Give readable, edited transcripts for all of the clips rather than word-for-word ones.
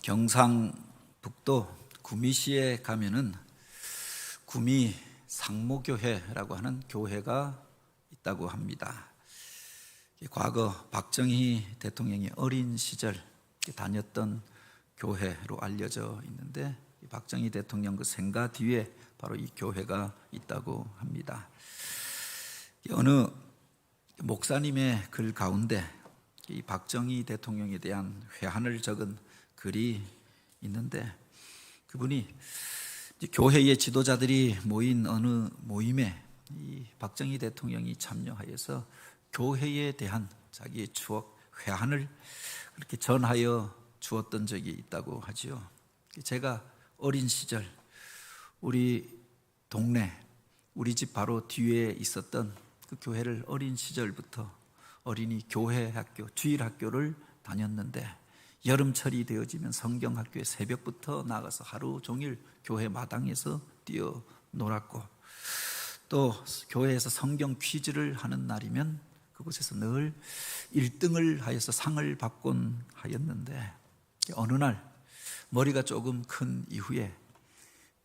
경상북도 구미시에 가면은 구미 상모교회라고 하는 교회가 있다고 합니다. 과거 박정희 대통령이 어린 시절 다녔던 교회로 알려져 있는데, 박정희 대통령 그 생가 뒤에 바로 이 교회가 있다고 합니다. 어느 목사님의 글 가운데 이 박정희 대통령에 대한 회한을 적은 글이 있는데, 그분이 교회의 지도자들이 모인 어느 모임에 이 박정희 대통령이 참여하여서 교회에 대한 자기의 추억, 회한을 그렇게 전하여 주었던 적이 있다고 하죠. 제가 어린 시절 우리 동네, 우리 집 바로 뒤에 있었던 그 교회를 어린 시절부터 어린이 교회 학교, 주일 학교를 다녔는데, 여름철이 되어지면 성경학교에 새벽부터 나가서 하루 종일 교회 마당에서 뛰어 놀았고, 또 교회에서 성경 퀴즈를 하는 날이면 그곳에서 늘 1등을 하여서 상을 받곤 하였는데, 어느 날 머리가 조금 큰 이후에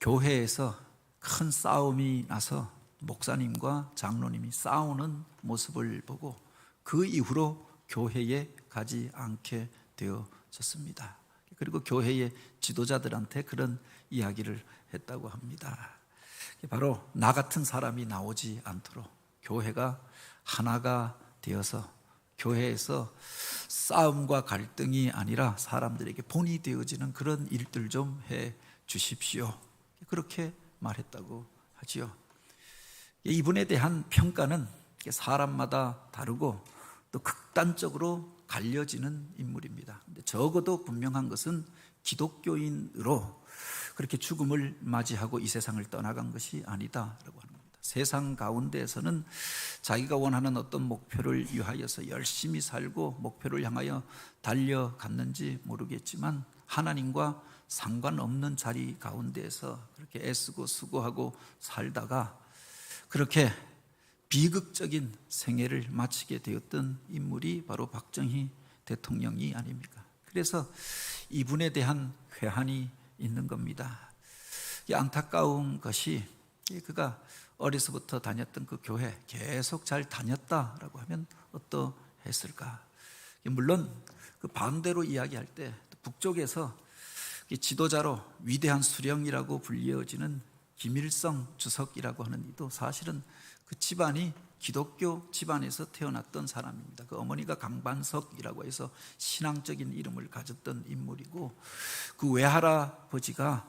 교회에서 큰 싸움이 나서 목사님과 장로님이 싸우는 모습을 보고 그 이후로 교회에 가지 않게 되어졌습니다. 그리고 교회의 지도자들한테 그런 이야기를 했다고 합니다. 바로 나 같은 사람이 나오지 않도록 교회가 하나가 되어서 교회에서 싸움과 갈등이 아니라 사람들에게 본이 되어지는 그런 일들 좀 해 주십시오. 그렇게 말했다고 하지요. 이분에 대한 평가는 사람마다 다르고 또 극단적으로 갈려지는 인물입니다. 근데 적어도 분명한 것은 기독교인으로 그렇게 죽음을 맞이하고 이 세상을 떠나간 것이 아니다라고 하는 겁니다. 세상 가운데에서는 자기가 원하는 어떤 목표를 위하여서 열심히 살고 목표를 향하여 달려갔는지 모르겠지만, 하나님과 상관없는 자리 가운데에서 그렇게 애쓰고 수고하고 살다가 그렇게 비극적인 생애를 마치게 되었던 인물이 바로 박정희 대통령이 아닙니까? 그래서 이분에 대한 회한이 있는 겁니다. 안타까운 것이 그가 어려서부터 다녔던 그 교회 계속 잘 다녔다라고 하면 어떠했을까? 물론 그 반대로 이야기할 때 북쪽에서 지도자로 위대한 수령이라고 불리어지는 김일성 주석이라고 하는 이도 사실은 그 집안이 기독교 집안에서 태어났던 사람입니다. 그 어머니가 강반석이라고 해서 신앙적인 이름을 가졌던 인물이고, 그 외할아버지가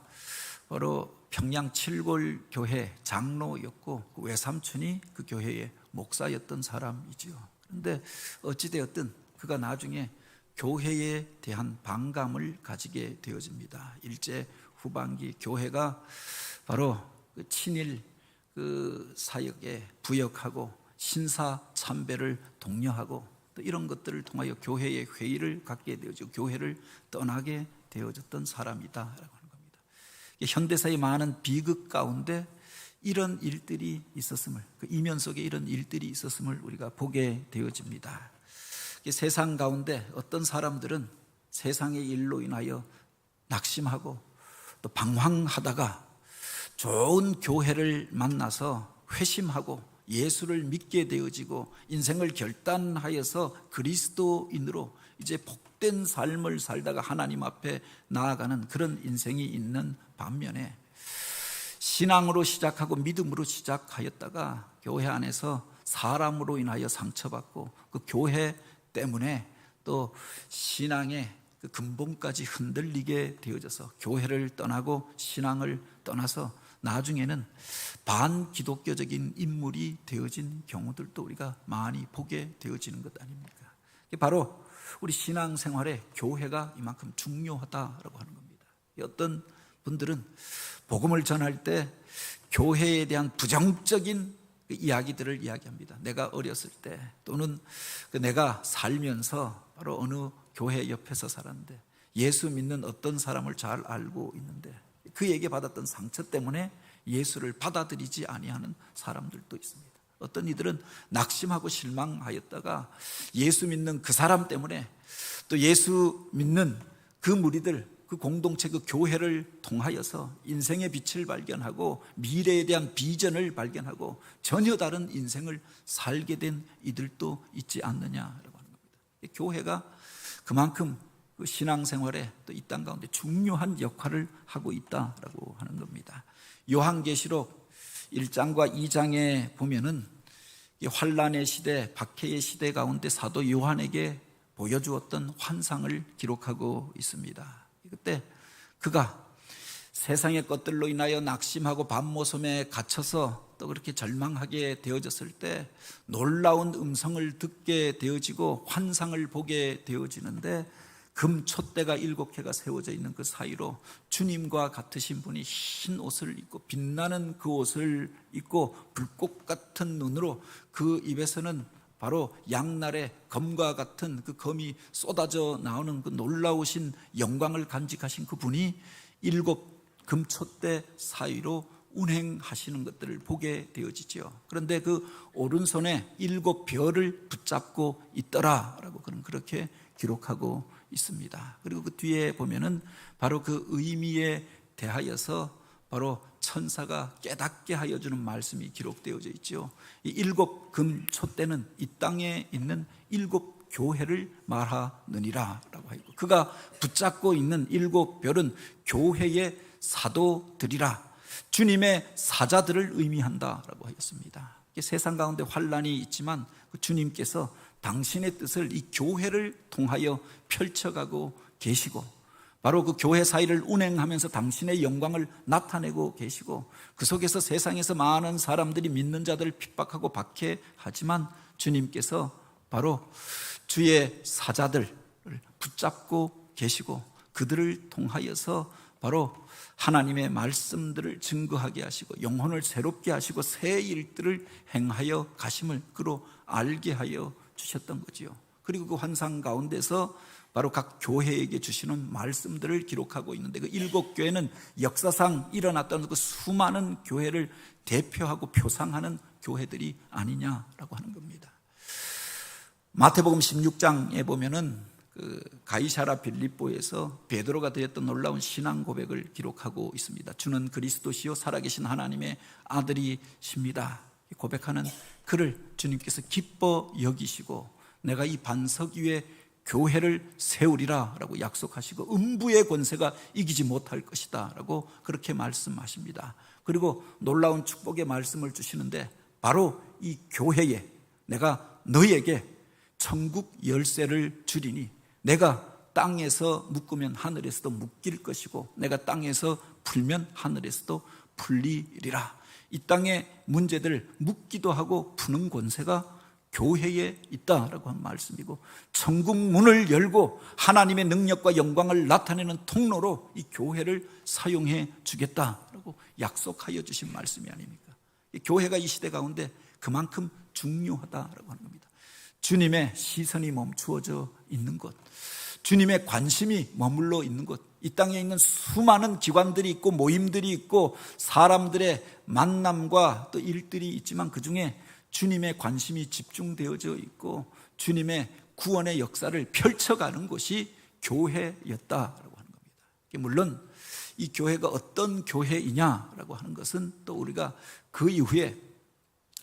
바로 평양 칠골 교회 장로였고, 그 외삼촌이 그 교회의 목사였던 사람이지요. 그런데 어찌되었든 그가 나중에 교회에 대한 반감을 가지게 되어집니다. 일제 후반기 교회가 바로 그 친일 그 사역에 부역하고 신사 참배를 독려하고 또 이런 것들을 통하여 교회의 회의를 갖게 되어지고 교회를 떠나게 되어졌던 사람이다라고 하는 겁니다. 현대사의 많은 비극 가운데 이런 일들이 있었음을, 그 이면 속에 이런 일들이 있었음을 우리가 보게 되어집니다. 세상 가운데 어떤 사람들은 세상의 일로 인하여 낙심하고 또 방황하다가 좋은 교회를 만나서 회심하고 예수를 믿게 되어지고 인생을 결단하여서 그리스도인으로 이제 복된 삶을 살다가 하나님 앞에 나아가는 그런 인생이 있는 반면에, 신앙으로 시작하고 믿음으로 시작하였다가 교회 안에서 사람으로 인하여 상처받고 그 교회 때문에 또 신앙의 그 근본까지 흔들리게 되어져서 교회를 떠나고 신앙을 떠나서 나중에는 반기독교적인 인물이 되어진 경우들도 우리가 많이 보게 되어지는 것 아닙니까? 바로 우리 신앙생활에 교회가 이만큼 중요하다라고 하는 겁니다. 어떤 분들은 복음을 전할 때 교회에 대한 부정적인 이야기들을 이야기합니다. 내가 어렸을 때 또는 내가 살면서 바로 어느 교회 옆에서 살았는데 예수 믿는 어떤 사람을 잘 알고 있는데 그에게 받았던 상처 때문에 예수를 받아들이지 아니하는 사람들도 있습니다. 어떤 이들은 낙심하고 실망하였다가 예수 믿는 그 사람 때문에 또 예수 믿는 그 무리들, 그 그 공동체, 그 교회를 통하여서 인생의 빛을 발견하고 미래에 대한 비전을 발견하고 전혀 다른 인생을 살게 된 이들도 있지 않느냐라고 하는 겁니다. 교회가 그만큼 그 신앙생활에 또 이 땅 가운데 중요한 역할을 하고 있다라고 하는 겁니다. 요한계시록 1장과 2장에 보면은 환란의 시대, 박해의 시대 가운데 사도 요한에게 보여주었던 환상을 기록하고 있습니다. 그때 그가 세상의 것들로 인하여 낙심하고 밤모섬에 갇혀서 또 그렇게 절망하게 되어졌을 때 놀라운 음성을 듣게 되어지고 환상을 보게 되어지는데, 금 촛대가 7개가 세워져 있는 그 사이로 주님과 같으신 분이 흰 옷을 입고 빛나는 그 옷을 입고 불꽃 같은 눈으로 그 입에서는 바로 양날의 검과 같은 그 검이 쏟아져 나오는 그 놀라우신 영광을 간직하신 그 분이 7 금촛대 사이로 운행하시는 것들을 보게 되어지죠. 그런데 그 오른손에 7 별을 붙잡고 있더라라고 그렇게 기록하고 있습니다. 그리고 그 뒤에 보면은 바로 그 의미에 대하여서 바로 천사가 깨닫게 하여 주는 말씀이 기록되어져 있죠. 이 7 금촛대는 이 땅에 있는 7 교회를 말하느니라 라고 하고, 그가 붙잡고 있는 7 별은 교회의 사도들이라, 주님의 사자들을 의미한다라고 하였습니다. 세상 가운데 환란이 있지만 그 주님께서 당신의 뜻을 이 교회를 통하여 펼쳐가고 계시고, 바로 그 교회 사이를 운행하면서 당신의 영광을 나타내고 계시고, 그 속에서 세상에서 많은 사람들이 믿는 자들을 핍박하고 박해하지만 주님께서 바로 주의 사자들을 붙잡고 계시고, 그들을 통하여서 바로 하나님의 말씀들을 증거하게 하시고 영혼을 새롭게 하시고 새 일들을 행하여 가심을 그로 알게 하여 주셨던 거지요. 그리고 그 환상 가운데서 바로 각 교회에게 주시는 말씀들을 기록하고 있는데, 그 7 교회는 역사상 일어났던 그 수많은 교회를 대표하고 표상하는 교회들이 아니냐라고 하는 겁니다. 마태복음 16장에 보면은 그 가이사랴 빌립보에서 베드로가 드렸던 놀라운 신앙 고백을 기록하고 있습니다. 주는 그리스도시요 살아계신 하나님의 아들이십니다. 고백하는 그를 주님께서 기뻐 여기시고 내가 이 반석 위에 교회를 세우리라 라고 약속하시고 음부의 권세가 이기지 못할 것이다 라고 그렇게 말씀하십니다. 그리고 놀라운 축복의 말씀을 주시는데, 바로 이 교회에 내가 너희에게 천국 열쇠를 주리니 내가 땅에서 묶으면 하늘에서도 묶일 것이고 내가 땅에서 풀면 하늘에서도 풀리리라. 이 땅의 문제들을 묶기도 하고 푸는 권세가 교회에 있다라고 한 말씀이고, 천국 문을 열고 하나님의 능력과 영광을 나타내는 통로로 이 교회를 사용해 주겠다라고 약속하여 주신 말씀이 아닙니까? 교회가 이 시대 가운데 그만큼 중요하다라고 하는 겁니다. 주님의 시선이 멈추어져 있는 곳, 주님의 관심이 머물러 있는 곳, 이 땅에 있는 수많은 기관들이 있고 모임들이 있고 사람들의 만남과 또 일들이 있지만 그 중에 주님의 관심이 집중되어져 있고 주님의 구원의 역사를 펼쳐가는 곳이 교회였다라고 하는 겁니다. 물론 이 교회가 어떤 교회이냐라고 하는 것은 또 우리가 그 이후에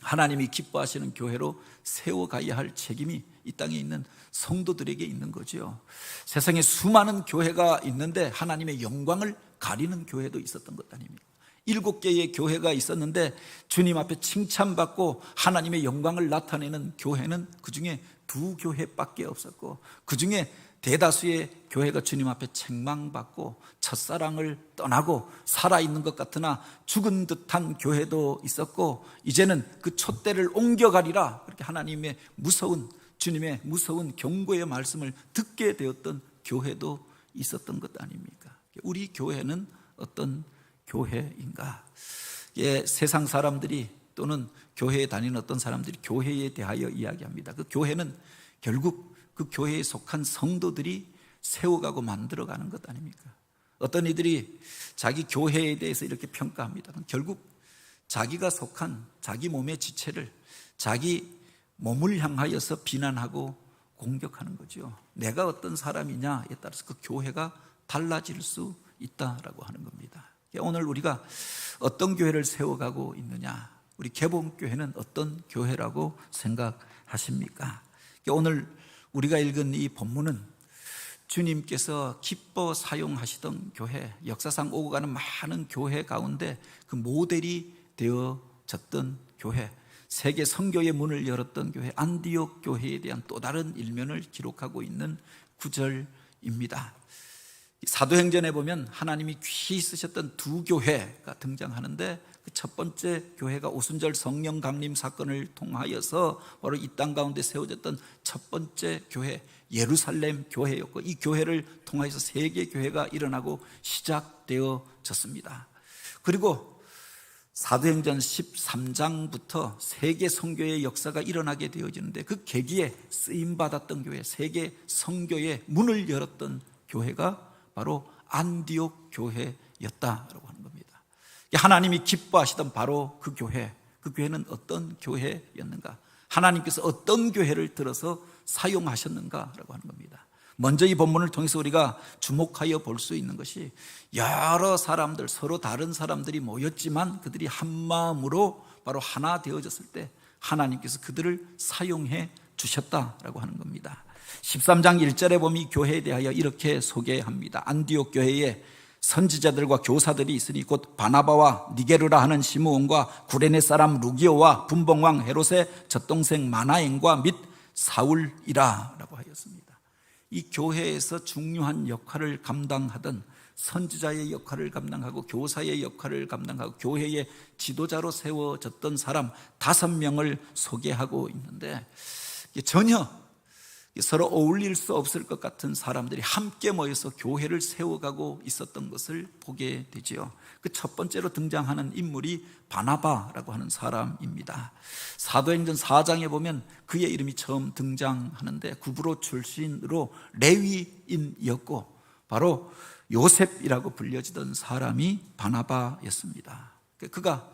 하나님이 기뻐하시는 교회로 세워가야 할 책임이 이 땅에 있는 성도들에게 있는 거죠. 세상에 수많은 교회가 있는데 하나님의 영광을 가리는 교회도 있었던 것 아닙니까? 7개의 교회가 있었는데 주님 앞에 칭찬받고 하나님의 영광을 나타내는 교회는 그 중에 2 교회밖에 없었고, 그 중에 대다수의 교회가 주님 앞에 책망받고 첫사랑을 떠나고 살아있는 것 같으나 죽은 듯한 교회도 있었고, 이제는 그 촛대를 옮겨가리라 그렇게 하나님의 무서운, 주님의 무서운 경고의 말씀을 듣게 되었던 교회도 있었던 것 아닙니까? 우리 교회는 어떤 교회인가? 세상 사람들이 또는 교회에 다니는 어떤 사람들이 교회에 대하여 이야기합니다. 그 교회는 결국 그 교회에 속한 성도들이 세워가고 만들어가는 것 아닙니까? 어떤 이들이 자기 교회에 대해서 이렇게 평가합니다. 결국 자기가 속한 자기 몸의 지체를 자기 몸을 향하여서 비난하고 공격하는 거죠. 내가 어떤 사람이냐에 따라서 그 교회가 달라질 수 있다라고 하는 겁니다. 오늘 우리가 어떤 교회를 세워가고 있느냐, 우리 개봉교회는 어떤 교회라고 생각하십니까? 오늘 우리가 읽은 이 본문은 주님께서 기뻐 사용하시던 교회, 역사상 오고 가는 많은 교회 가운데 그 모델이 되어졌던 교회, 세계 선교의 문을 열었던 교회, 안디옥 교회에 대한 또 다른 일면을 기록하고 있는 구절입니다. 사도행전에 보면 하나님이 귀히 쓰셨던 두 교회가 등장하는데, 그 첫 번째 교회가 오순절 성령 강림 사건을 통하여서 바로 이 땅 가운데 세워졌던 첫 번째 교회, 예루살렘 교회였고, 이 교회를 통하여서 세계 교회가 일어나고 시작되어졌습니다. 그리고 사도행전 13장부터 세계 선교의 역사가 일어나게 되어지는데, 그 계기에 쓰임받았던 교회, 세계 선교의 문을 열었던 교회가 바로 안디옥 교회였다라고 하는 겁니다. 하나님이 기뻐하시던 바로 그 교회는 어떤 교회였는가? 하나님께서 어떤 교회를 들어서 사용하셨는가라고 하는 겁니다. 먼저 이 본문을 통해서 우리가 주목하여 볼 수 있는 것이, 여러 사람들, 서로 다른 사람들이 모였지만 그들이 한 마음으로 바로 하나 되어졌을 때 하나님께서 그들을 사용해 주셨다라고 하는 겁니다. 13장 1절에 보면 이 교회에 대하여 이렇게 소개합니다. 안디옥 교회에 선지자들과 교사들이 있으니 곧 바나바와 니게르라 하는 시므온과 구레네 사람 루기오와 분봉왕 헤롯의 젖동생 마나엔과 및 사울이라 라고 하였습니다. 이 교회에서 중요한 역할을 감당하던, 선지자의 역할을 감당하고 교사의 역할을 감당하고 교회의 지도자로 세워졌던 사람 5명을 소개하고 있는데, 전혀 서로 어울릴 수 없을 것 같은 사람들이 함께 모여서 교회를 세워가고 있었던 것을 보게 되지요. 그 첫 번째로 등장하는 인물이 바나바라고 하는 사람입니다. 사도행전 4장에 보면 그의 이름이 처음 등장하는데, 구브로 출신으로 레위인이었고 바로 요셉이라고 불려지던 사람이 바나바였습니다. 그가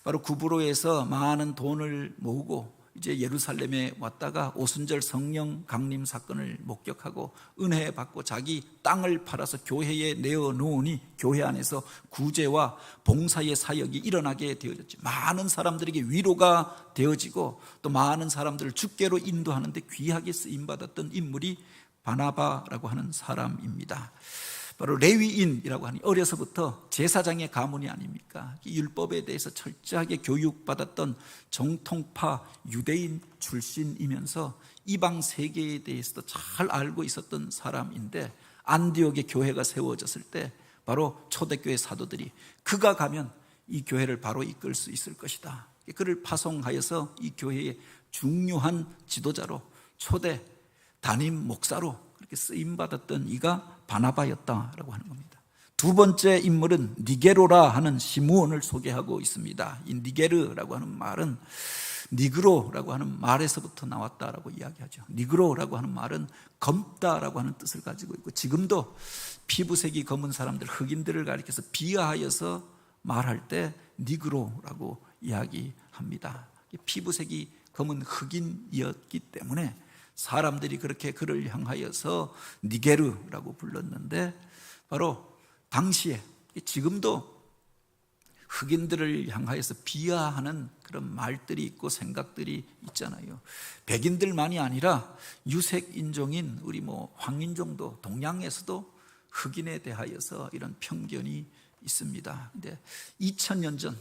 바로 구브로에서 많은 돈을 모으고 이제 예루살렘에 왔다가 오순절 성령 강림 사건을 목격하고 은혜 받고 자기 땅을 팔아서 교회에 내어놓으니 교회 안에서 구제와 봉사의 사역이 일어나게 되어졌죠. 많은 사람들에게 위로가 되어지고 또 많은 사람들을 주께로 인도하는데 귀하게 쓰임받았던 인물이 바나바라고 하는 사람입니다. 바로 레위인이라고 하니 어려서부터 제사장의 가문이 아닙니까? 율법에 대해서 철저하게 교육받았던 정통파 유대인 출신이면서 이방 세계에 대해서도 잘 알고 있었던 사람인데, 안디옥의 교회가 세워졌을 때 바로 초대교회 사도들이 그가 가면 이 교회를 바로 이끌 수 있을 것이다, 그를 파송하여서 이 교회의 중요한 지도자로, 초대 담임 목사로 그렇게 쓰임받았던 이가 바나바였다라고 하는 겁니다. 두 번째 인물은 니게로라 하는 시므온을 소개하고 있습니다. 이 니게르라고 하는 말은 니그로라고 하는 말에서부터 나왔다라고 이야기하죠. 니그로라고 하는 말은 검다라고 하는 뜻을 가지고 있고, 지금도 피부색이 검은 사람들, 흑인들을 가리켜서 비하하여서 말할 때 니그로라고 이야기합니다. 피부색이 검은 흑인이었기 때문에 사람들이 그렇게 그를 향하여서 니게르라고 불렀는데, 바로 당시에, 지금도 흑인들을 향하여서 비하하는 그런 말들이 있고 생각들이 있잖아요. 백인들만이 아니라 유색 인종인 우리 황인종도, 동양에서도 흑인에 대하여서 이런 편견이 있습니다. 근데 2000년 전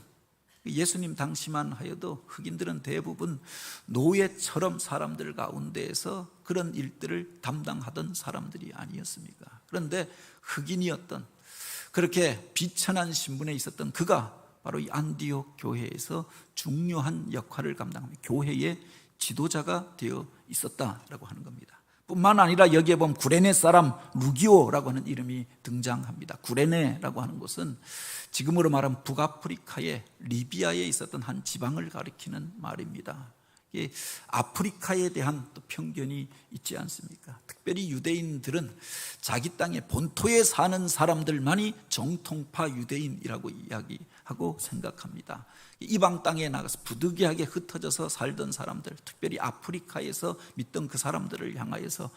예수님 당시만 하여도 흑인들은 대부분 노예처럼 사람들 가운데에서 그런 일들을 담당하던 사람들이 아니었습니까? 그런데 흑인이었던, 그렇게 비천한 신분에 있었던 그가 바로 이 안디옥 교회에서 중요한 역할을 감당하며 교회의 지도자가 되어 있었다라고 하는 겁니다. 뿐만 아니라 여기에 보면 구레네 사람 루기오라고 하는 이름이 등장합니다. 구레네라고 하는 곳은 지금으로 말하면 북아프리카의 리비아에 있었던 한 지방을 가리키는 말입니다. 아프리카에 대한 또 편견이 있지 않습니까? 특별히 유대인들은 자기 땅의 본토에 사는 사람들만이 정통파 유대인이라고 이야기하고 생각합니다. 이방 땅에 나가서 부득이하게 흩어져서 살던 사람들, 특별히 아프리카에서 믿던 그 사람들을 향하여서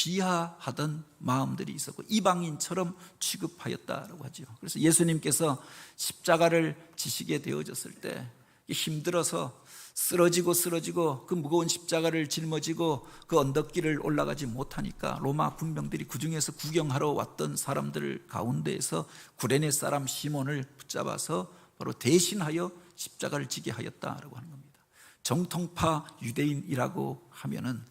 비하하던 마음들이 있었고 이방인처럼 취급하였다라고 하죠. 그래서 예수님께서 십자가를 지시게 되어졌을 때 힘들어서 쓰러지고 그 무거운 십자가를 짊어지고 그 언덕길을 올라가지 못하니까 로마 군병들이 그중에서 구경하러 왔던 사람들 가운데에서 구레네 사람 시몬을 붙잡아서 바로 대신하여 십자가를 지게 하였다라고 하는 겁니다. 정통파 유대인이라고 하면은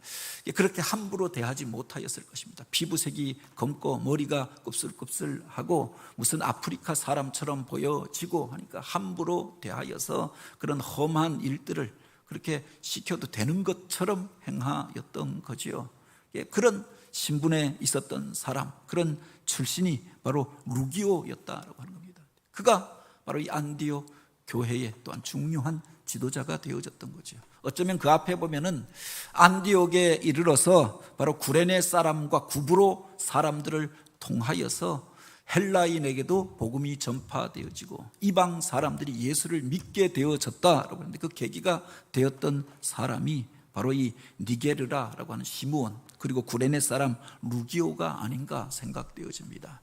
그렇게 함부로 대하지 못하였을 것입니다. 피부색이 검고 머리가 곱슬곱슬하고 무슨 아프리카 사람처럼 보여지고 하니까 함부로 대하여서 그런 험한 일들을 그렇게 시켜도 되는 것처럼 행하였던 거지요. 그런 신분에 있었던 사람, 그런 출신이 바로 루기오였다라고 하는 겁니다. 그가 바로 이 안디옥 교회의 또한 중요한 지도자가 되어졌던 거죠. 어쩌면 그 앞에 보면은 안디옥에 이르러서 바로 구레네 사람과 구브로 사람들을 통하여서 헬라인에게도 복음이 전파되어지고 이방 사람들이 예수를 믿게 되어졌다라고 하는데 그 계기가 되었던 사람이 바로 이 니게르라라고 하는 시므온 그리고 구레네 사람 루기오가 아닌가 생각되어집니다.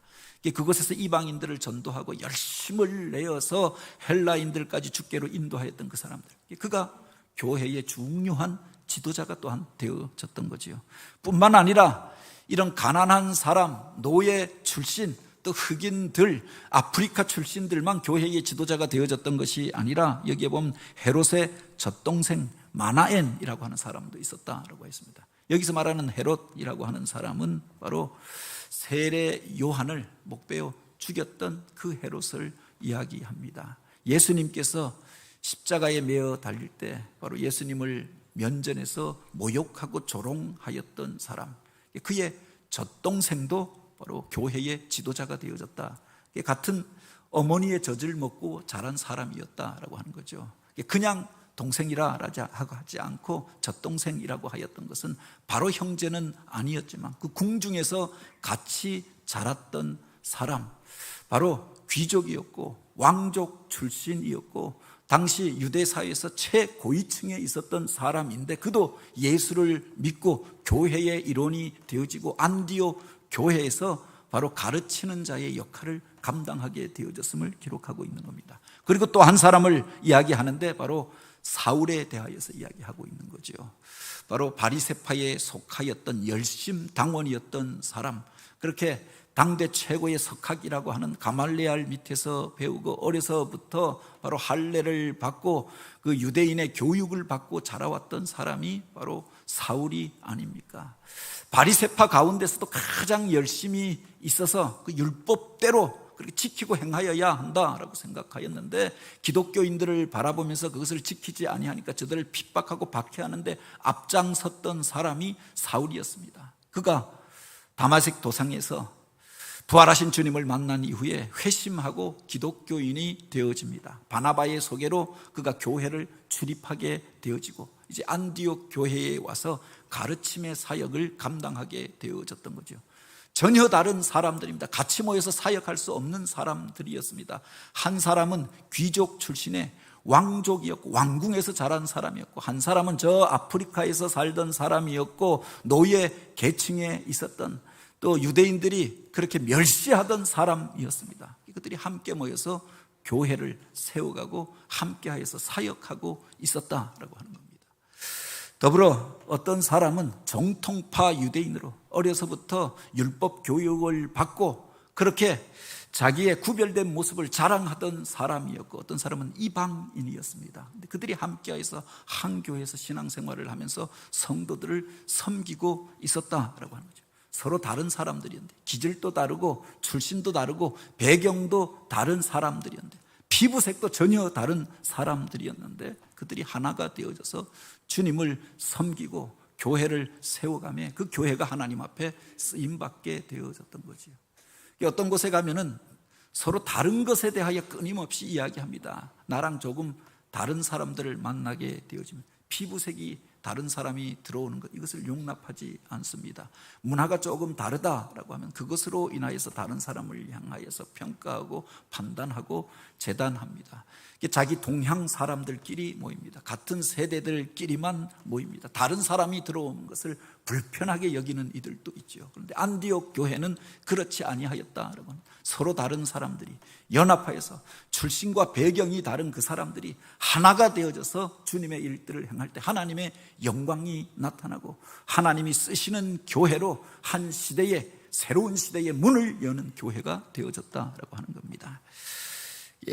그곳에서 이방인들을 전도하고 열심을 내어서 헬라인들까지 주께로 인도하였던 그 사람들, 그가 교회의 중요한 지도자가 또한 되어졌던 거지요. 뿐만 아니라 이런 가난한 사람, 노예 출신, 또 흑인들, 아프리카 출신들만 교회의 지도자가 되어졌던 것이 아니라 여기에 보면 헤롯의 젖동생 마나엔이라고 하는 사람도 있었다라고 했습니다. 여기서 말하는 헤롯이라고 하는 사람은 바로 세례 요한을 목베어 죽였던 그 헤롯을 이야기합니다. 예수님께서 십자가에 매어 달릴 때 바로 예수님을 면전에서 모욕하고 조롱하였던 사람, 그의 젖동생도 바로 교회의 지도자가 되어졌다. 같은 어머니의 젖을 먹고 자란 사람이었다라고 하는 거죠. 그냥 동생이라 하지 않고 젖동생이라고 하였던 것은 바로 형제는 아니었지만 그 궁중에서 같이 자랐던 사람, 바로 귀족이었고 왕족 출신이었고 당시 유대 사회에서 최고위층에 있었던 사람인데 그도 예수를 믿고 교회의 일원이 되어지고 안디옥 교회에서 바로 가르치는 자의 역할을 감당하게 되어졌음을 기록하고 있는 겁니다. 그리고 또 한 사람을 이야기하는데 바로 사울에 대하여서 이야기하고 있는 거죠. 바로 바리새파에 속하였던 열심 당원이었던 사람, 그렇게 당대 최고의 석학이라고 하는 가말레알 밑에서 배우고 어려서부터 바로 할례를 받고 그 유대인의 교육을 받고 자라왔던 사람이 바로 사울이 아닙니까? 바리새파 가운데서도 가장 열심히 있어서 그 율법대로 그렇게 지키고 행하여야 한다라고 생각하였는데 기독교인들을 바라보면서 그것을 지키지 아니하니까 저들을 핍박하고 박해하는데 앞장섰던 사람이 사울이었습니다. 그가 다마색 도상에서 부활하신 주님을 만난 이후에 회심하고 기독교인이 되어집니다. 바나바의 소개로 그가 교회를 출입하게 되어지고 이제 안디옥 교회에 와서 가르침의 사역을 감당하게 되어졌던 거죠. 전혀 다른 사람들입니다. 같이 모여서 사역할 수 없는 사람들이었습니다. 한 사람은 귀족 출신의 왕족이었고 왕궁에서 자란 사람이었고 한 사람은 저 아프리카에서 살던 사람이었고 노예 계층에 있었던 또 유대인들이 그렇게 멸시하던 사람이었습니다. 이것들이 함께 모여서 교회를 세워가고 함께하여서 사역하고 있었다라고 하는 겁니다. 더불어 어떤 사람은 정통파 유대인으로 어려서부터 율법 교육을 받고 그렇게 자기의 구별된 모습을 자랑하던 사람이었고 어떤 사람은 이방인이었습니다. 근데 그들이 함께해서 한 교회에서 신앙생활을 하면서 성도들을 섬기고 있었다라고 하는 거죠. 서로 다른 사람들이었는데 기질도 다르고 출신도 다르고 배경도 다른 사람들이었는데 피부색도 전혀 다른 사람들이었는데 그들이 하나가 되어져서 주님을 섬기고 교회를 세워가며 그 교회가 하나님 앞에 쓰임받게 되어졌던 거지요. 어떤 곳에 가면은 서로 다른 것에 대하여 끊임없이 이야기합니다. 나랑 조금 다른 사람들을 만나게 되어지면 피부색이 다른 사람이 들어오는 것, 이것을 용납하지 않습니다. 문화가 조금 다르다라고 하면 그것으로 인하여서 다른 사람을 향하여서 평가하고 판단하고 재단합니다. 자기 동향 사람들끼리 모입니다. 같은 세대들끼리만 모입니다. 다른 사람이 들어오는 것을 불편하게 여기는 이들도 있죠. 그런데 안디옥 교회는 그렇지 아니하였다라고 합니다. 서로 다른 사람들이 연합하여서 출신과 배경이 다른 그 사람들이 하나가 되어져서 주님의 일들을 행할 때 하나님의 영광이 나타나고 하나님이 쓰시는 교회로 한 시대에, 새로운 시대의 문을 여는 교회가 되어졌다라고 하는 겁니다.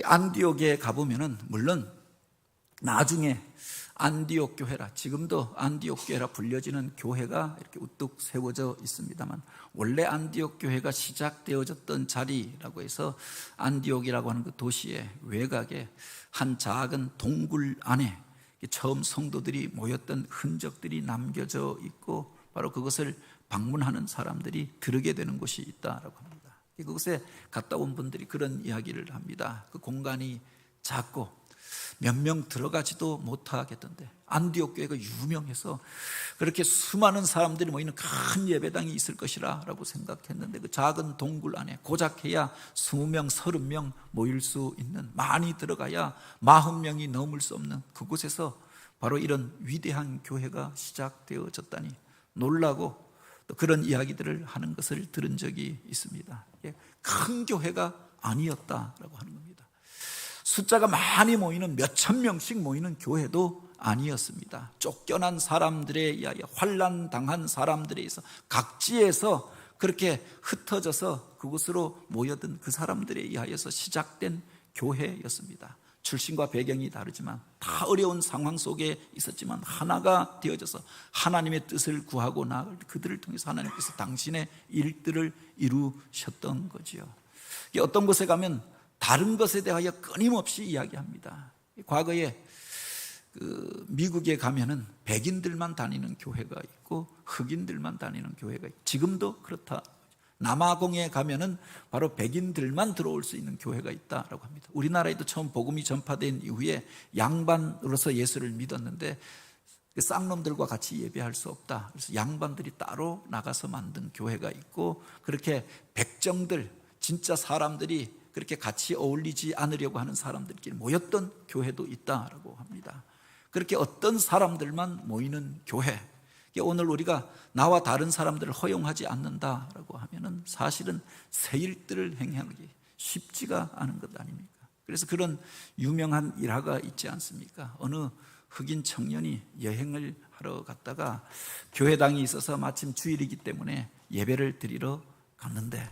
안디옥에 가보면은 물론 나중에 안디옥 교회라, 지금도 안디옥 교회라 불려지는 교회가 이렇게 우뚝 세워져 있습니다만, 원래 안디옥 교회가 시작되어졌던 자리라고 해서 안디옥이라고 하는 그 도시의 외곽에 한 작은 동굴 안에 처음 성도들이 모였던 흔적들이 남겨져 있고, 바로 그것을 방문하는 사람들이 들으게 되는 곳이 있다라고 합니다. 그곳에 갔다 온 분들이 그런 이야기를 합니다. 그 공간이 작고 몇 명 들어가지도 못하겠던데, 안디옥 교회가 유명해서 그렇게 수많은 사람들이 모이는 큰 예배당이 있을 것이라 라고 생각했는데, 그 작은 동굴 안에 고작해야 20명, 30명 모일 수 있는, 많이 들어가야 40명이 넘을 수 없는 그곳에서 바로 이런 위대한 교회가 시작되어졌다니 놀라고, 또 그런 이야기들을 하는 것을 들은 적이 있습니다. 큰 교회가 아니었다라고 하는 겁니다. 숫자가 많이 모이는 몇천 명씩 모이는 교회도 아니었습니다. 쫓겨난 사람들에 의하여, 환난 당한 사람들에 의해서 각지에서 그렇게 흩어져서 그곳으로 모여든 그 사람들에 의하여서 시작된 교회였습니다. 출신과 배경이 다르지만 다 어려운 상황 속에 있었지만 하나가 되어져서 하나님의 뜻을 구하고 나아갈 때 그들을 통해서 하나님께서 당신의 일들을 이루셨던 거지요. 어떤 곳에 가면 다른 것에 대하여 끊임없이 이야기합니다. 과거에 미국에 가면은 백인들만 다니는 교회가 있고 흑인들만 다니는 교회가 있고, 지금도 그렇다. 남아공에 가면은 바로 백인들만 들어올 수 있는 교회가 있다라고 합니다. 우리나라에도 처음 복음이 전파된 이후에 양반으로서 예수를 믿었는데 쌍놈들과 같이 예배할 수 없다. 그래서 양반들이 따로 나가서 만든 교회가 있고, 그렇게 백정들, 진짜 사람들이 그렇게 같이 어울리지 않으려고 하는 사람들끼리 모였던 교회도 있다라고 합니다. 그렇게 어떤 사람들만 모이는 교회, 오늘 우리가 나와 다른 사람들을 허용하지 않는다라고 하면은 사실은 새 일들을 행하기 쉽지가 않은 것 아닙니까? 그래서 그런 유명한 일화가 있지 않습니까? 어느 흑인 청년이 여행을 하러 갔다가 교회당이 있어서 마침 주일이기 때문에 예배를 드리러 갔는데,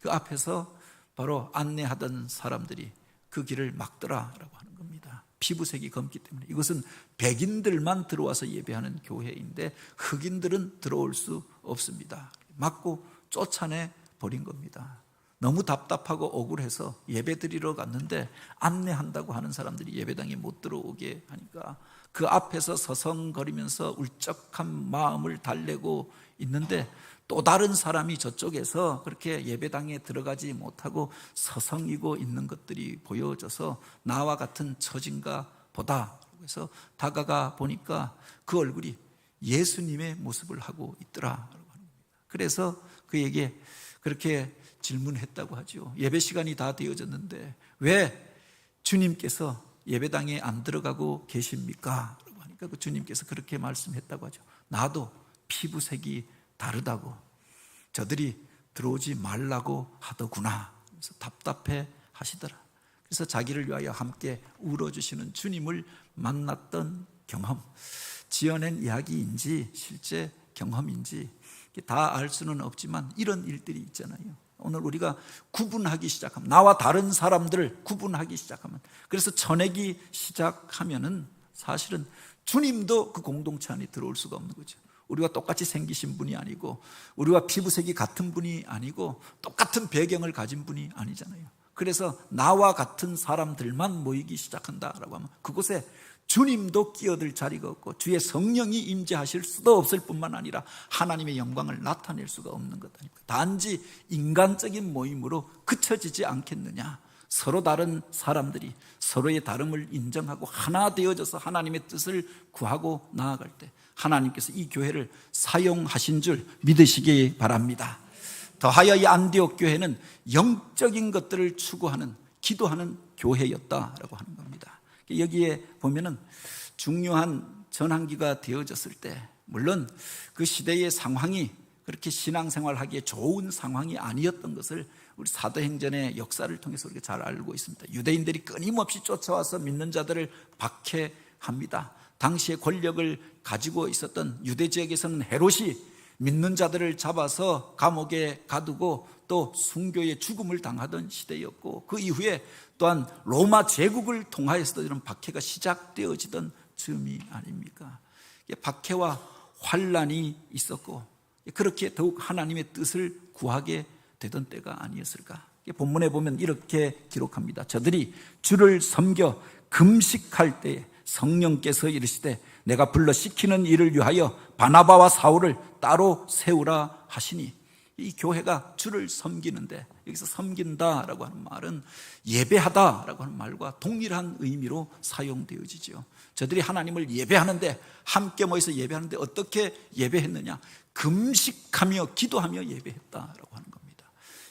그 앞에서 바로 안내하던 사람들이 그 길을 막더라라고 하는 겁니다. 피부색이 검기 때문에. 이것은 백인들만 들어와서 예배하는 교회인데 흑인들은 들어올 수 없습니다. 막고 쫓아내 버린 겁니다. 너무 답답하고 억울해서 예배 드리러 갔는데 안내한다고 하는 사람들이 예배당에 못 들어오게 하니까 그 앞에서 서성거리면서 울적한 마음을 달래고 있는데, 또 다른 사람이 저쪽에서 그렇게 예배당에 들어가지 못하고 서성이고 있는 것들이 보여져서 나와 같은 처진가 보다. 그래서 다가가 보니까 그 얼굴이 예수님의 모습을 하고 있더라. 그래서 그에게 그렇게 질문했다고 하죠. 예배 시간이 다 되어졌는데 왜 주님께서 예배당에 안 들어가고 계십니까? 라고 하니까 그 주님께서 그렇게 말씀했다고 하죠. 나도 피부색이 다르다고 저들이 들어오지 말라고 하더구나. 그래서 답답해 하시더라. 그래서 자기를 위하여 함께 울어주시는 주님을 만났던 경험, 지어낸 이야기인지 실제 경험인지 다 알 수는 없지만 이런 일들이 있잖아요. 오늘 우리가 구분하기 시작하면, 나와 다른 사람들을 구분하기 시작하면, 그래서 쳐내기 시작하면은 사실은 주님도 그 공동체 안에 들어올 수가 없는 거죠. 우리와 똑같이 생기신 분이 아니고, 우리와 피부색이 같은 분이 아니고, 똑같은 배경을 가진 분이 아니잖아요. 그래서 나와 같은 사람들만 모이기 시작한다라고 하면 그곳에 주님도 끼어들 자리가 없고 주의 성령이 임재하실 수도 없을 뿐만 아니라 하나님의 영광을 나타낼 수가 없는 것 아닙니까? 단지 인간적인 모임으로 그쳐지지 않겠느냐. 서로 다른 사람들이 서로의 다름을 인정하고 하나 되어져서 하나님의 뜻을 구하고 나아갈 때 하나님께서 이 교회를 사용하신 줄 믿으시기 바랍니다. 더하여 이 안디옥 교회는 영적인 것들을 추구하는, 기도하는 교회였다라고 하는 겁니다. 여기에 보면은 중요한 전환기가 되어졌을 때, 물론 그 시대의 상황이 그렇게 신앙생활하기에 좋은 상황이 아니었던 것을 우리 사도행전의 역사를 통해서 우리가 잘 알고 있습니다. 유대인들이 끊임없이 쫓아와서 믿는 자들을 박해합니다. 당시에 권력을 가지고 있었던 유대 지역에서는 헤롯이 믿는 자들을 잡아서 감옥에 가두고 또 순교의 죽음을 당하던 시대였고, 그 이후에 또한 로마 제국을 통하여서도 이런 박해가 시작되어지던 즈음이 아닙니까? 박해와 환란이 있었고, 그렇게 더욱 하나님의 뜻을 구하게 되던 때가 아니었을까? 본문에 보면 이렇게 기록합니다. 저들이 주를 섬겨 금식할 때에 성령께서 이르시되 내가 불러 시키는 일을 위하여 바나바와 사울을 따로 세우라 하시니, 이 교회가 주를 섬기는데, 여기서 섬긴다라고 하는 말은 예배하다라고 하는 말과 동일한 의미로 사용되어지죠. 저들이 하나님을 예배하는데, 함께 모여서 예배하는데 어떻게 예배했느냐? 금식하며 기도하며 예배했다라고 하는 겁니다.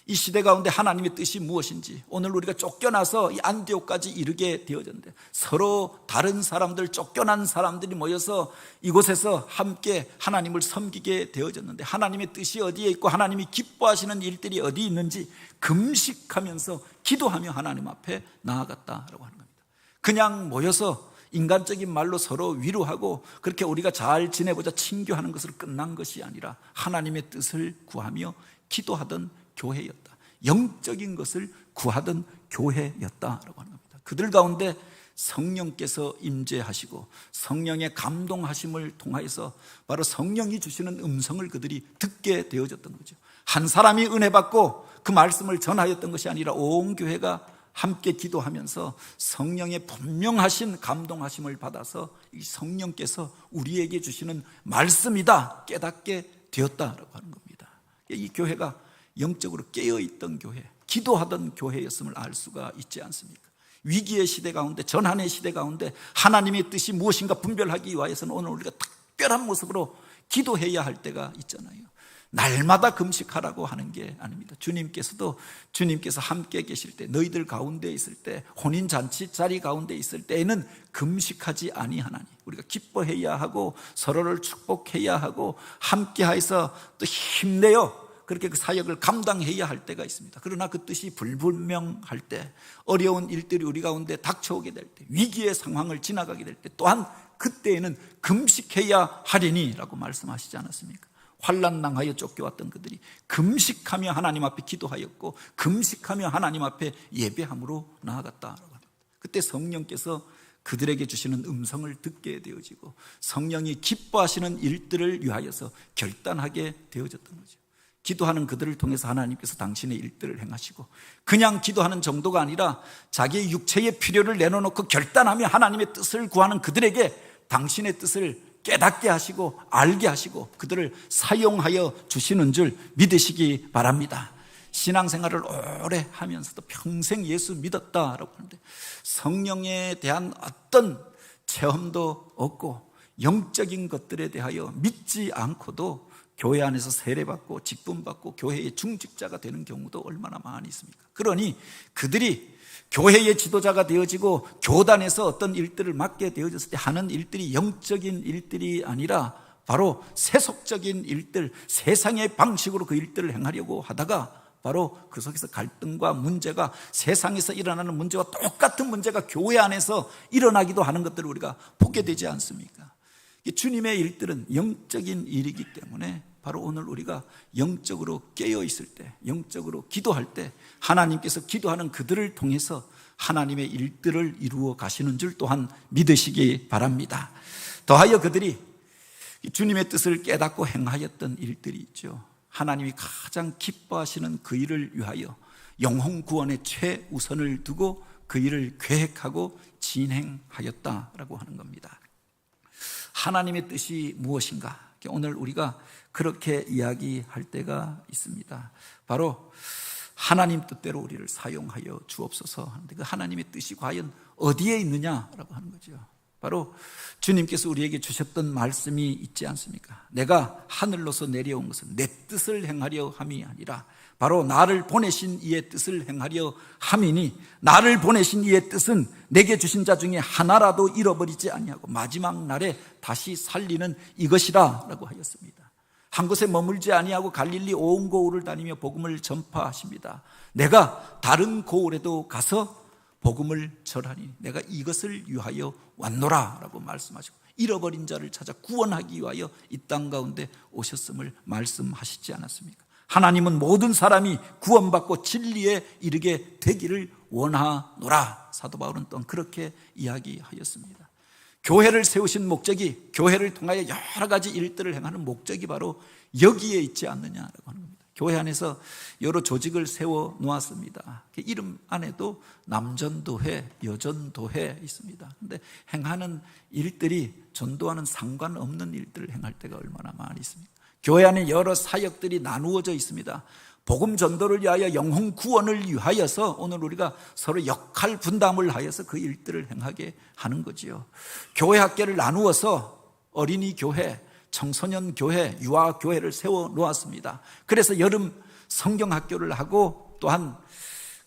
이 시대 가운데 하나님의 뜻이 무엇인지, 오늘 우리가 쫓겨나서 이 안디옥까지 이르게 되어졌는데, 서로 다른 사람들, 쫓겨난 사람들이 모여서 이곳에서 함께 하나님을 섬기게 되어졌는데, 하나님의 뜻이 어디에 있고 하나님이 기뻐하시는 일들이 어디 있는지 금식하면서 기도하며 하나님 앞에 나아갔다라고 하는 겁니다. 그냥 모여서 인간적인 말로 서로 위로하고 그렇게 우리가 잘 지내보자 친교하는 것으로 끝난 것이 아니라 하나님의 뜻을 구하며 기도하던 교회였다. 영적인 것을 구하던 교회였다라고 하는 겁니다. 그들 가운데 성령께서 임재하시고 성령의 감동하심을 통하여서 바로 성령이 주시는 음성을 그들이 듣게 되어졌던 거죠. 한 사람이 은혜 받고 그 말씀을 전하였던 것이 아니라 온 교회가 함께 기도하면서 성령의 분명하신 감동하심을 받아서 이 성령께서 우리에게 주시는 말씀이다 깨닫게 되었다라고 하는 겁니다. 이 교회가 영적으로 깨어있던 교회, 기도하던 교회였음을 알 수가 있지 않습니까? 위기의 시대 가운데, 전환의 시대 가운데 하나님의 뜻이 무엇인가 분별하기 위해서는 오늘 우리가 특별한 모습으로 기도해야 할 때가 있잖아요. 날마다 금식하라고 하는 게 아닙니다. 주님께서 함께 계실 때, 너희들 가운데 있을 때, 혼인잔치 자리 가운데 있을 때에는 금식하지 아니하나니, 우리가 기뻐해야 하고 서로를 축복해야 하고 함께해서 또 힘내어 그렇게 그 사역을 감당해야 할 때가 있습니다. 그러나 그 뜻이 불분명할 때, 어려운 일들이 우리 가운데 닥쳐오게 될 때, 위기의 상황을 지나가게 될 때, 또한 그때에는 금식해야 하리니 라고 말씀하시지 않았습니까? 환난 당하여 쫓겨왔던 그들이 금식하며 하나님 앞에 기도하였고 금식하며 하나님 앞에 예배함으로 나아갔다라고 합니다. 그때 성령께서 그들에게 주시는 음성을 듣게 되어지고 성령이 기뻐하시는 일들을 위하여서 결단하게 되어졌던 거죠. 기도하는 그들을 통해서 하나님께서 당신의 일들을 행하시고, 그냥 기도하는 정도가 아니라 자기의 육체의 필요를 내려놓고 결단하며 하나님의 뜻을 구하는 그들에게 당신의 뜻을 깨닫게 하시고 알게 하시고 그들을 사용하여 주시는 줄 믿으시기 바랍니다. 신앙생활을 오래 하면서도 평생 예수 믿었다라고 하는데 성령에 대한 어떤 체험도 없고 영적인 것들에 대하여 믿지 않고도 교회 안에서 세례받고 직분받고 교회의 중직자가 되는 경우도 얼마나 많이 있습니까? 그러니 그들이 교회의 지도자가 되어지고 교단에서 어떤 일들을 맡게 되어졌을 때 하는 일들이 영적인 일들이 아니라 바로 세속적인 일들, 세상의 방식으로 그 일들을 행하려고 하다가 바로 그 속에서 갈등과 문제가, 세상에서 일어나는 문제와 똑같은 문제가 교회 안에서 일어나기도 하는 것들을 우리가 보게 되지 않습니까? 주님의 일들은 영적인 일이기 때문에 바로 오늘 우리가 영적으로 깨어 있을 때, 영적으로 기도할 때 하나님께서 기도하는 그들을 통해서 하나님의 일들을 이루어 가시는 줄 또한 믿으시기 바랍니다. 더하여 그들이 주님의 뜻을 깨닫고 행하였던 일들이 있죠. 하나님이 가장 기뻐하시는 그 일을 위하여 영혼 구원의 최우선을 두고 그 일을 계획하고 진행하였다라고 하는 겁니다. 하나님의 뜻이 무엇인가? 오늘 우리가 그렇게 이야기할 때가 있습니다. 바로 하나님 뜻대로 우리를 사용하여 주옵소서 하는데, 그 하나님의 뜻이 과연 어디에 있느냐라고 하는 거죠. 바로 주님께서 우리에게 주셨던 말씀이 있지 않습니까? 내가 하늘로서 내려온 것은 내 뜻을 행하려 함이 아니라 바로 나를 보내신 이의 뜻을 행하려 함이니, 나를 보내신 이의 뜻은 내게 주신 자 중에 하나라도 잃어버리지 아니하고 마지막 날에 다시 살리는 이것이라 라고 하였습니다. 한 곳에 머물지 아니하고 갈릴리 온 고을을 다니며 복음을 전파하십니다. 내가 다른 고을에도 가서 복음을 전하니 내가 이것을 위하여 왔노라 라고 말씀하시고, 잃어버린 자를 찾아 구원하기 위하여 이 땅 가운데 오셨음을 말씀하시지 않았습니까? 하나님은 모든 사람이 구원받고 진리에 이르게 되기를 원하노라. 사도 바울은 또 그렇게 이야기하였습니다. 교회를 세우신 목적이, 교회를 통하여 여러 가지 일들을 행하는 목적이 바로 여기에 있지 않느냐라고 하는 겁니다. 교회 안에서 여러 조직을 세워 놓았습니다. 이름 안에도 남전도회, 여전도회 있습니다. 그런데 행하는 일들이 전도와는 상관없는 일들을 행할 때가 얼마나 많이 있습니까? 교회 안에 여러 사역들이 나누어져 있습니다. 복음 전도를 위하여, 영혼 구원을 위하여서 오늘 우리가 서로 역할 분담을 하여서 그 일들을 행하게 하는 거지요. 교회 학교를 나누어서 어린이 교회, 청소년 교회, 유아 교회를 세워 놓았습니다. 그래서 여름 성경 학교를 하고 또한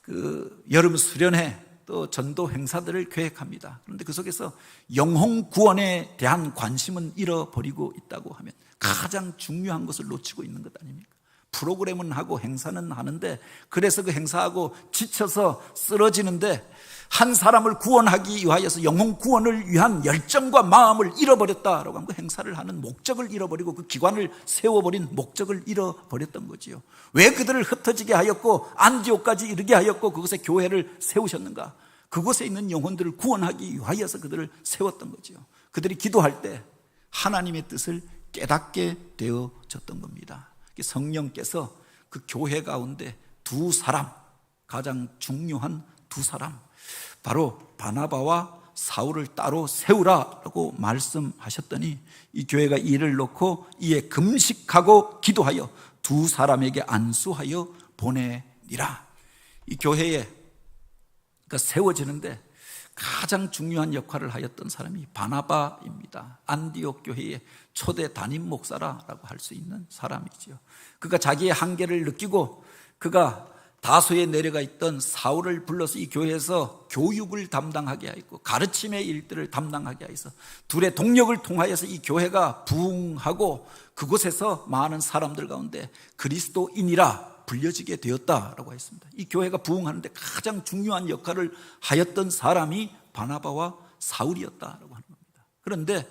그 여름 수련회, 또 전도 행사들을 계획합니다. 그런데 그 속에서 영혼 구원에 대한 관심은 잃어버리고 있다고 하면 가장 중요한 것을 놓치고 있는 것 아닙니까? 프로그램은 하고 행사는 하는데, 그래서 그 행사하고 지쳐서 쓰러지는데, 한 사람을 구원하기 위하여서 영혼 구원을 위한 열정과 마음을 잃어버렸다라고 하면 그 행사를 하는 목적을 잃어버리고 그 기관을 세워버린 목적을 잃어버렸던 거지요. 왜 그들을 흩어지게 하였고 안디옥까지 이르게 하였고 그곳에 교회를 세우셨는가? 그곳에 있는 영혼들을 구원하기 위하여서 그들을 세웠던 거지요. 그들이 기도할 때 하나님의 뜻을 깨닫게 되어졌던 겁니다. 성령께서 그 교회 가운데 두 사람, 가장 중요한 두 사람, 바로 바나바와 사울을 따로 세우라라고 말씀하셨더니, 이 교회가 이를 놓고 이에 금식하고 기도하여 두 사람에게 안수하여 보내니라. 이 교회에 세워지는데 가장 중요한 역할을 하였던 사람이 바나바입니다. 안디옥 교회의 초대 담임 목사라고 할 수 있는 사람이지요. 그가 자기의 한계를 느끼고 그가 다소에 내려가 있던 사울을 불러서 이 교회에서 교육을 담당하게 하였고 가르침의 일들을 담당하게 하여서 둘의 동력을 통하여서 이 교회가 부흥하고 그곳에서 많은 사람들 가운데 그리스도인이라 불려지게 되었다라고 했습니다. 이 교회가 부흥하는데 가장 중요한 역할을 하였던 사람이 바나바와 사울이었다라고 하는 겁니다. 그런데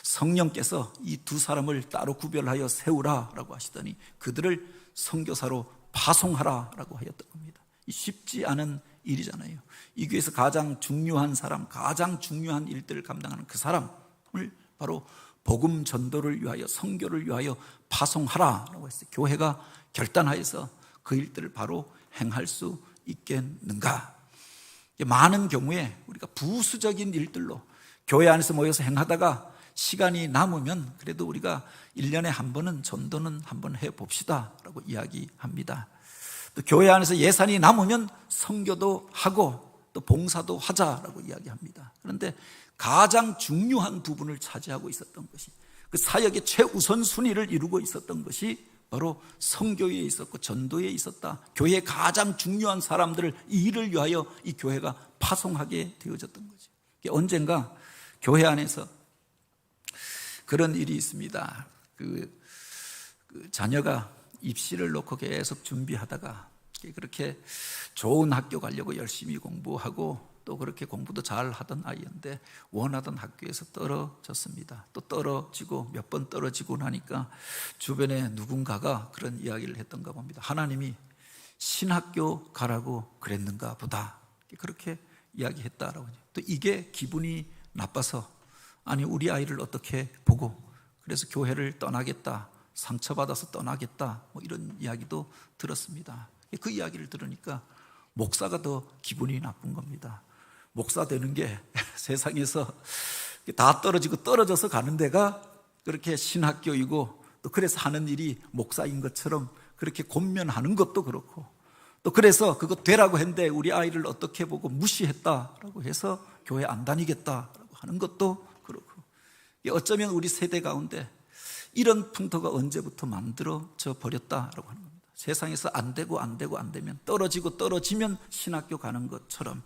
성령께서 이 두 사람을 따로 구별하여 세우라라고 하시더니 그들을 선교사로 파송하라라고 하였던 겁니다. 쉽지 않은 일이잖아요. 이 교회에서 가장 중요한 사람, 가장 중요한 일들을 감당하는 그 사람을 바로 복음 전도를 위하여, 선교를 위하여 파송하라라고 했어요. 교회가 결단하여서 그 일들을 바로 행할 수 있겠는가? 많은 경우에 우리가 부수적인 일들로 교회 안에서 모여서 행하다가 시간이 남으면 그래도 우리가 1년에 한 번은 전도는 한번 해봅시다 라고 이야기합니다. 또 교회 안에서 예산이 남으면 선교도 하고 또 봉사도 하자라고 이야기합니다. 그런데 가장 중요한 부분을 차지하고 있었던 것이, 그 사역의 최우선 순위를 이루고 있었던 것이 바로 선교에 있었고 전도에 있었다. 교회의 가장 중요한 사람들을 이 일을 위하여 이 교회가 파송하게 되어졌던 거죠. 언젠가 교회 안에서 그런 일이 있습니다. 그 자녀가 입시를 놓고 계속 준비하다가 그렇게 좋은 학교 가려고 열심히 공부하고 또 그렇게 공부도 잘 하던 아이인데 원하던 학교에서 떨어졌습니다. 또 떨어지고 몇 번 떨어지고 나니까 주변에 누군가가 그런 이야기를 했던가 봅니다. 하나님이 신학교 가라고 그랬는가 보다. 그렇게 이야기했다라고. 또 이게 기분이 나빠서 아니 우리 아이를 어떻게 보고 그래서 교회를 떠나겠다, 상처받아서 떠나겠다, 뭐 이런 이야기도 들었습니다. 그 이야기를 들으니까 목사가 더 기분이 나쁜 겁니다. 목사 되는 게 세상에서 다 떨어지고 떨어져서 가는 데가 그렇게 신학교이고 또 그래서 하는 일이 목사인 것처럼 그렇게 권면하는 것도 그렇고 또 그래서 그거 되라고 했는데 우리 아이를 어떻게 보고 무시했다라고 해서 교회 안 다니겠다라고 하는 것도 그렇고, 어쩌면 우리 세대 가운데 이런 풍토가 언제부터 만들어져 버렸다라고 하는 겁니다. 세상에서 안 되면 떨어지면 신학교 가는 것처럼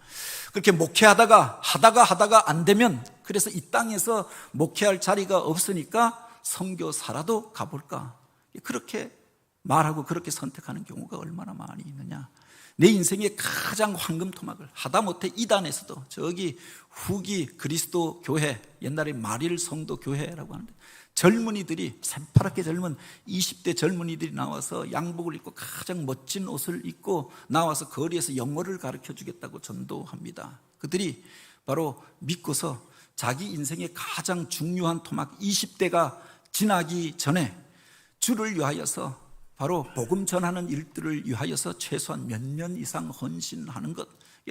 그렇게 목회하다가 하다가 안 되면, 그래서 이 땅에서 목회할 자리가 없으니까 선교사라도 가볼까, 그렇게 말하고 그렇게 선택하는 경우가 얼마나 많이 있느냐. 내 인생의 가장 황금 토막을 하다못해 이단에서도 저기 후기 그리스도 교회, 옛날에 마릴 성도 교회라고 하는데 젊은이들이, 새파랗게 젊은 20대 젊은이들이 나와서 양복을 입고 가장 멋진 옷을 입고 나와서 거리에서 영어를 가르쳐 주겠다고 전도합니다. 그들이 바로 믿고서 자기 인생의 가장 중요한 토막 20대가 지나기 전에 주를 위하여서, 바로 복음 전하는 일들을 위하여서 최소한 몇 년 이상 헌신하는 것,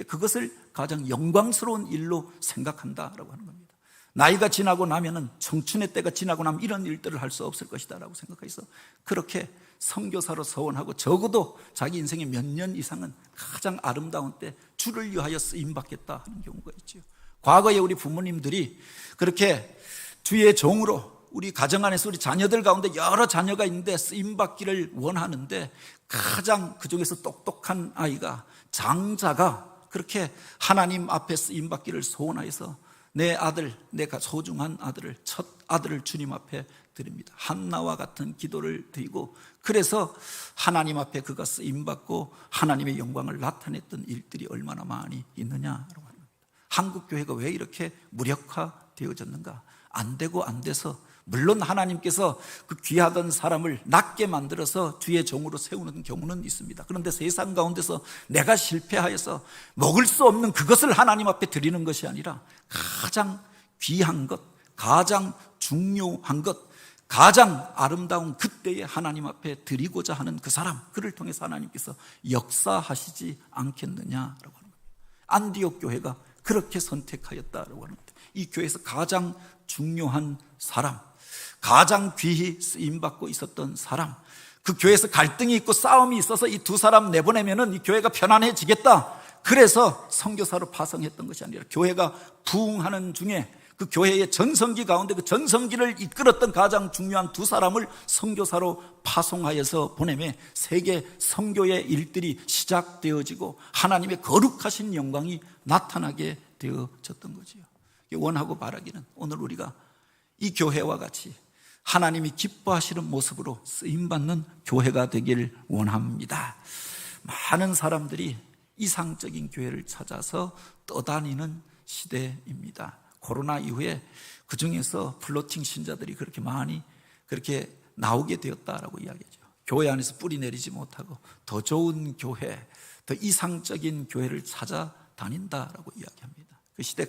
그것을 가장 영광스러운 일로 생각한다라고 하는 겁니다. 나이가 지나고 나면은, 청춘의 때가 지나고 나면 이런 일들을 할 수 없을 것이다라고 생각해서 그렇게 선교사로 서원하고 적어도 자기 인생의 몇 년 이상은 가장 아름다운 때 주를 위하여 쓰임받겠다 하는 경우가 있죠. 과거에 우리 부모님들이 그렇게 주의 종으로 우리 가정 안에서 우리 자녀들 가운데 여러 자녀가 있는데 쓰임받기를 원하는데, 가장 그 중에서 똑똑한 아이가, 장자가 그렇게 하나님 앞에 쓰임받기를 소원하여서 내 아들, 내가 소중한 아들을, 첫 아들을 주님 앞에 드립니다. 한나와 같은 기도를 드리고, 그래서 하나님 앞에 그가 쓰임받고 하나님의 영광을 나타냈던 일들이 얼마나 많이 있느냐라고 합니다. 한국 교회가 왜 이렇게 무력화되어졌는가? 안 돼서, 물론 하나님께서 그 귀하던 사람을 낮게 만들어서 주의 종으로 세우는 경우는 있습니다. 그런데 세상 가운데서 내가 실패하여서 먹을 수 없는 그것을 하나님 앞에 드리는 것이 아니라 가장 귀한 것, 가장 중요한 것, 가장 아름다운 그때에 하나님 앞에 드리고자 하는 그 사람, 그를 통해서 하나님께서 역사하시지 않겠느냐라고 하는 겁니다. 안디옥 교회가 그렇게 선택하였다라고 하는 겁니다. 이 교회에서 가장 중요한 사람, 가장 귀히 쓰임받고 있었던 사람, 그 교회에서 갈등이 있고 싸움이 있어서 이 두 사람 내보내면은 이 교회가 편안해지겠다, 그래서 선교사로 파송했던 것이 아니라 교회가 부흥하는 중에 그 교회의 전성기 가운데 그 전성기를 이끌었던 가장 중요한 두 사람을 선교사로 파송하여서 보내매 세계 선교의 일들이 시작되어지고 하나님의 거룩하신 영광이 나타나게 되어졌던 거지요. 원하고 바라기는 오늘 우리가 이 교회와 같이 하나님이 기뻐하시는 모습으로 쓰임받는 교회가 되길 원합니다. 많은 사람들이 이상적인 교회를 찾아서 떠다니는 시대입니다. 코로나 이후에 그 중에서 플로팅 신자들이 그렇게 많이 그렇게 나오게 되었다라고 이야기하죠. 교회 안에서 뿌리 내리지 못하고 더 좋은 교회, 더 이상적인 교회를 찾아다닌다라고 이야기합니다. 그 시대,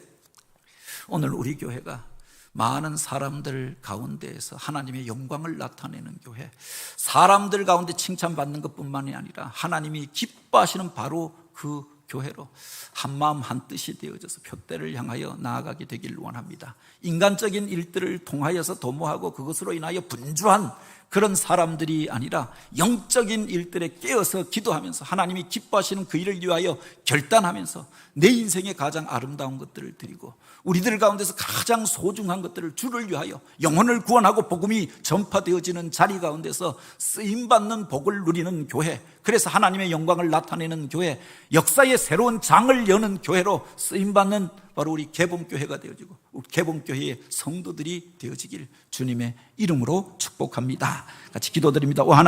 오늘 우리 교회가 많은 사람들 가운데에서 하나님의 영광을 나타내는 교회, 사람들 가운데 칭찬받는 것뿐만이 아니라 하나님이 기뻐하시는 바로 그 교회로 한마음 한뜻이 되어져서 표대를 향하여 나아가게 되길 원합니다. 인간적인 일들을 통하여서 도모하고 그것으로 인하여 분주한 그런 사람들이 아니라 영적인 일들에 깨어서 기도하면서 하나님이 기뻐하시는 그 일을 위하여 결단하면서 내 인생의 가장 아름다운 것들을 드리고 우리들 가운데서 가장 소중한 것들을 주를 위하여 영혼을 구원하고 복음이 전파되어지는 자리 가운데서 쓰임받는 복을 누리는 교회, 그래서 하나님의 영광을 나타내는 교회, 역사의 새로운 장을 여는 교회로 쓰임받는 바로 우리 개봉교회가 되어지고 개봉교회의 성도들이 되어지길 주님의 이름으로 축복합니다. 같이 기도드립니다. 오 하나님,